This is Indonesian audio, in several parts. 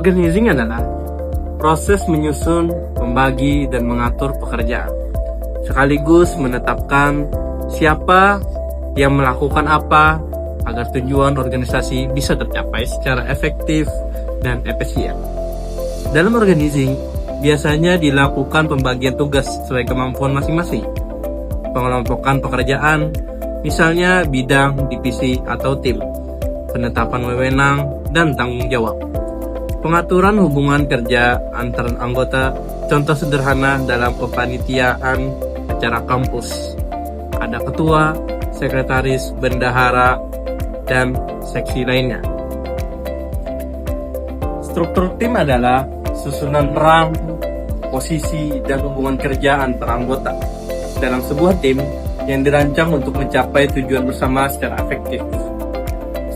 Organizing adalah proses menyusun, membagi, dan mengatur pekerjaan, sekaligus menetapkan siapa yang melakukan apa agar tujuan organisasi bisa tercapai secara efektif dan efisien. Dalam organizing, biasanya dilakukan pembagian tugas sesuai kemampuan masing-masing, pengelompokan pekerjaan, misalnya bidang, divisi, atau tim, penetapan wewenang, dan tanggung jawab. Pengaturan hubungan kerja antar anggota, contoh sederhana dalam kepanitiaan acara kampus. Ada ketua, sekretaris, bendahara, dan seksi lainnya. Struktur tim adalah susunan peran, posisi, dan hubungan kerja antar anggota dalam sebuah tim yang dirancang untuk mencapai tujuan bersama secara efektif.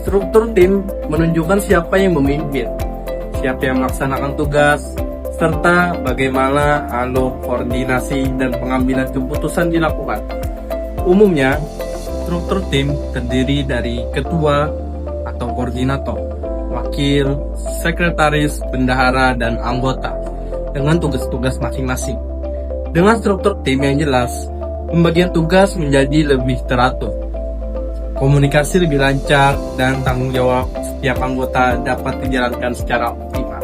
Struktur tim menunjukkan siapa yang memimpin, siapa yang melaksanakan tugas, serta bagaimana alur koordinasi dan pengambilan keputusan dilakukan. Umumnya, struktur tim terdiri dari ketua atau koordinator, wakil, sekretaris, bendahara, dan anggota dengan tugas-tugas masing-masing. Dengan struktur tim yang jelas, pembagian tugas menjadi lebih teratur, komunikasi lebih lancar, dan tanggung jawab setiap anggota dapat dijalankan secara optimal.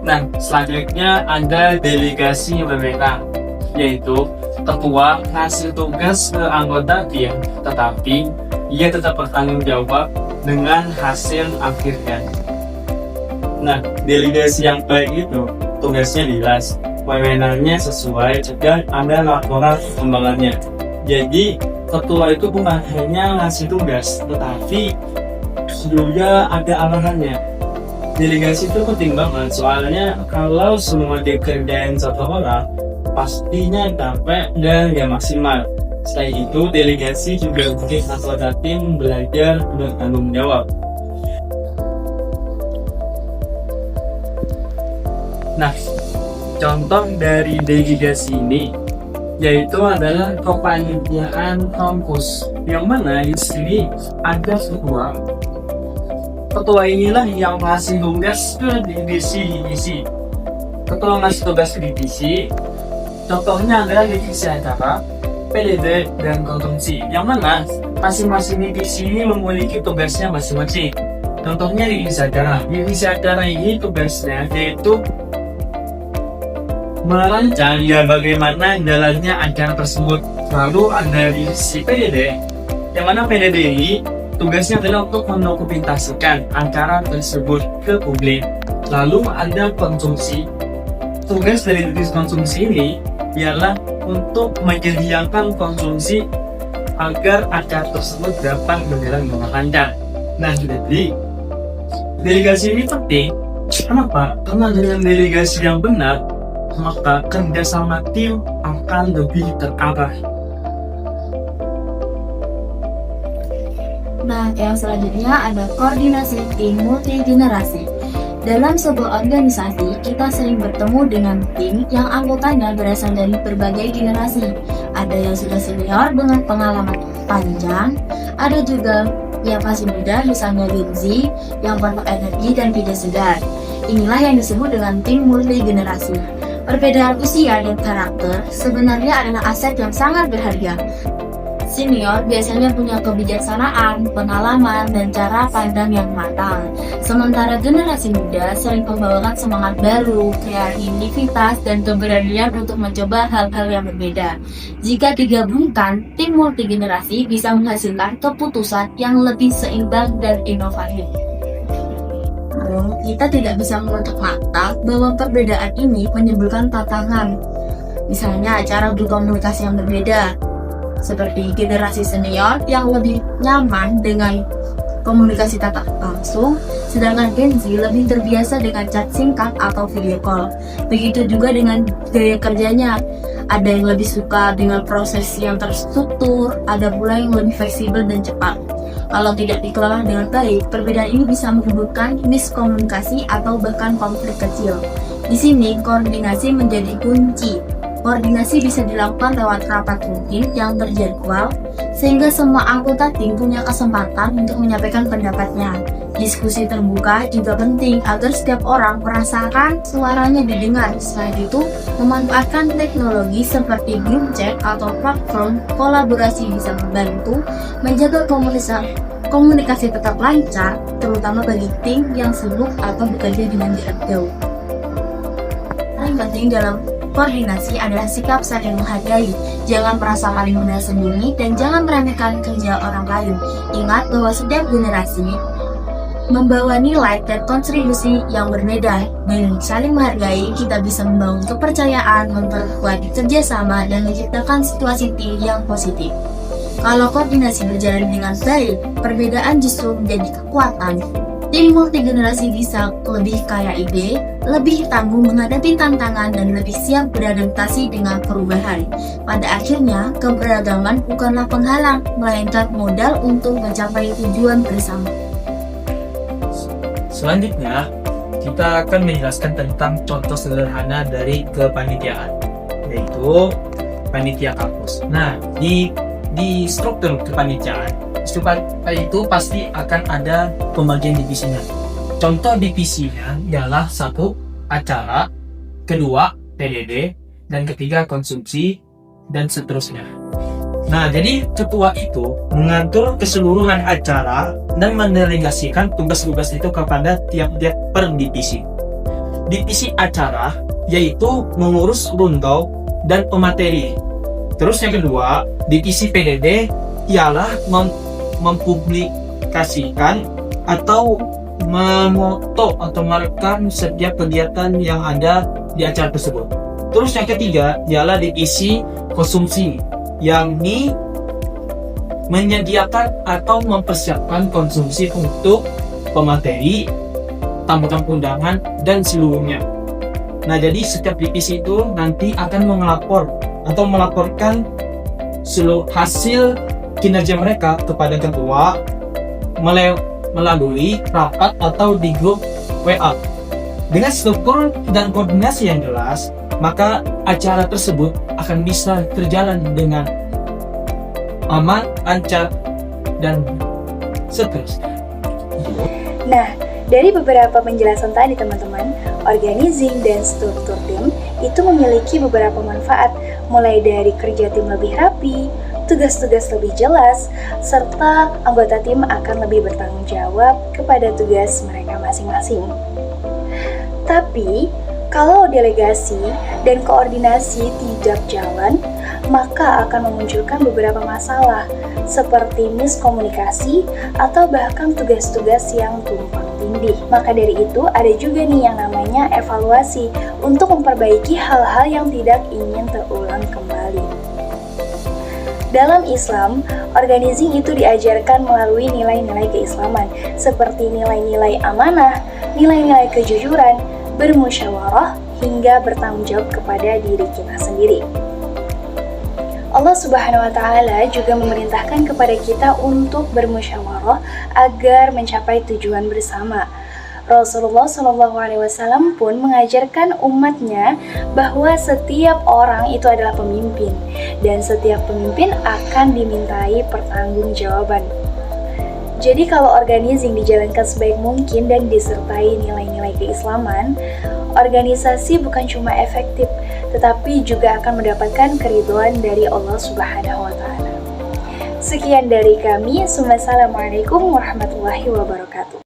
Nah, selanjutnya ada delegasi wewenang, yaitu ketua ngasih tugas ke anggota tim, tetapi ia tetap bertanggung jawab dengan hasil akhirnya. Nah, delegasi yang baik itu tugasnya jelas, wewenangnya sesuai, dan ada laporan perkembangannya. Jadi, ketua itu bukan hanya ngasih tugas, tetapi juga ada arahannya. Delegasi itu penting banget, soalnya kalau semua dikerjain satu orang, pastinya capek dan gak maksimal. Selain itu, delegasi juga bikin anggota tim belajar bertanggung jawab. Nah, contoh dari delegasi ini yaitu adalah kepanitiaan kampus, yang mana di sini ada ketua. Ketua inilah yang ngasih tugas ke divisi. Ketua ngasih tugas ke divisi, contohnya adalah divisi acara, PDD, dan konsumsi, yang mana masing-masing divisi ini memiliki tugasnya masing-masing. Contohnya divisi acara. Divisi acara ini tugasnya yaitu merancang dan bagaimana jalannya acara tersebut. Lalu ada divisi PDD, yang mana PDD ini tugasnya adalah untuk mendokumentasikan acara tersebut ke publik. Lalu ada konsumsi. Tugas dari divisi konsumsi ini ialah untuk menyediakan konsumsi agar acara tersebut dapat berjalan dengan lancar. Nah, jadi delegasi ini penting. Kenapa? Karena dengan delegasi yang benar, maka kerjasama tim akan lebih terarah. Nah, yang selanjutnya ada koordinasi tim multigenerasi. Dalam sebuah organisasi, kita sering bertemu dengan tim yang anggotanya berasal dari berbagai generasi. Ada yang sudah senior dengan pengalaman panjang, ada juga yang masih muda, misalnya Gen Z, yang penuh energi dan tidak segar. Inilah yang disebut dengan tim multigenerasi. Perbedaan usia dan karakter sebenarnya adalah aset yang sangat berharga. Senior biasanya punya kebijaksanaan, pengalaman, dan cara pandang yang matang. Sementara generasi muda sering membawakan semangat baru, kreativitas, dan keberanian untuk mencoba hal-hal yang berbeda. Jika digabungkan, tim multigenerasi bisa menghasilkan keputusan yang lebih seimbang dan inovatif. Kita tidak bisa menutup mata bahwa perbedaan ini menimbulkan tantangan. Misalnya cara berkomunikasi yang berbeda, seperti generasi senior yang lebih nyaman dengan komunikasi tatap langsung, sedangkan Gen Z lebih terbiasa dengan chat singkat atau video call. Begitu juga dengan gaya kerjanya. Ada yang lebih suka dengan proses yang terstruktur, ada pula yang lebih fleksibel dan cepat. Kalau tidak dikelola dengan baik, perbedaan ini bisa menimbulkan miskomunikasi atau bahkan konflik kecil. Di sini, koordinasi menjadi kunci. Koordinasi bisa dilakukan lewat rapat rutin yang terjadwal, sehingga semua anggota tim punya kesempatan untuk menyampaikan pendapatnya. Diskusi terbuka juga penting agar setiap orang merasakan suaranya didengar. Selain itu, memanfaatkan teknologi seperti grup chat atau platform kolaborasi bisa membantu menjaga komunikasi tetap lancar, terutama bagi tim yang sibuk atau bekerja dengan jarak jauh. Yang penting dalam koordinasi adalah sikap saling menghargai. Jangan merasa paling benar sendiri dan jangan meremehkan kerja orang lain. Ingat bahwa setiap generasi membawa nilai dan kontribusi yang berbeda. Dengan saling menghargai, kita bisa membangun kepercayaan, memperkuat kerjasama, dan menciptakan situasi tim yang positif. Kalau koordinasi berjalan dengan baik, perbedaan justru menjadi kekuatan. Tim multigenerasi bisa lebih kaya ide, lebih tangguh menghadapi tantangan, dan lebih siap beradaptasi dengan perubahan. Pada akhirnya, keberagaman bukanlah penghalang, melainkan modal untuk mencapai tujuan bersama. Selanjutnya, kita akan menjelaskan tentang contoh sederhana dari kepanitiaan, yaitu panitia kampus. Nah, di struktur kepanitiaan itu pasti akan ada pembagian divisinya. Contoh divisinya ialah 1. Acara, 2. PDD, dan 3. Konsumsi, dan seterusnya. Nah, jadi ketua itu mengatur keseluruhan acara dan mendelegasikan tugas-tugas itu kepada tiap-tiap per divisi. Divisi acara yaitu mengurus rundown dan pemateri. Terus yang kedua, divisi PDD ialah mempublikasikan atau memoto atau merekam setiap kegiatan yang ada di acara tersebut. Terus yang ketiga ialah divisi konsumsi, yakni menyediakan atau mempersiapkan konsumsi untuk pemateri, tamu-tamu undangan, dan seluruhnya. Nah, jadi setiap divisi itu nanti akan melaporkan seluruh hasil kinerja mereka kepada ketua melalui rapat atau di grup WA. Dengan struktur dan koordinasi yang jelas, maka acara tersebut akan bisa terjalan dengan aman, lancar, dan seterusnya. Nah, dari beberapa penjelasan tadi teman-teman, organizing dan struktur tim itu memiliki beberapa manfaat, mulai dari kerja tim lebih rapi, tugas-tugas lebih jelas, serta anggota tim akan lebih bertanggung jawab kepada tugas mereka masing-masing. Tapi, kalau delegasi dan koordinasi tidak jalan, maka akan memunculkan beberapa masalah seperti miskomunikasi atau bahkan tugas-tugas yang tumpang tindih. Maka dari itu ada juga nih yang namanya evaluasi untuk memperbaiki hal-hal yang tidak ingin terulang kembali. Dalam Islam, organizing itu diajarkan melalui nilai-nilai keislaman seperti nilai-nilai amanah, nilai-nilai kejujuran, bermusyawarah, hingga bertanggung jawab kepada diri kita sendiri. Allah Subhanahu wa Ta'ala juga memerintahkan kepada kita untuk bermusyawarah agar mencapai tujuan bersama. Rasulullah SAW pun mengajarkan umatnya bahwa setiap orang itu adalah pemimpin dan setiap pemimpin akan dimintai pertanggungjawaban. Jadi kalau organizing dijalankan sebaik mungkin dan disertai nilai-nilai keislaman, organisasi bukan cuma efektif, tetapi juga akan mendapatkan keridhaan dari Allah Subhanahu wa Ta'ala. Sekian dari kami. Wassalamualaikum warahmatullahi wabarakatuh.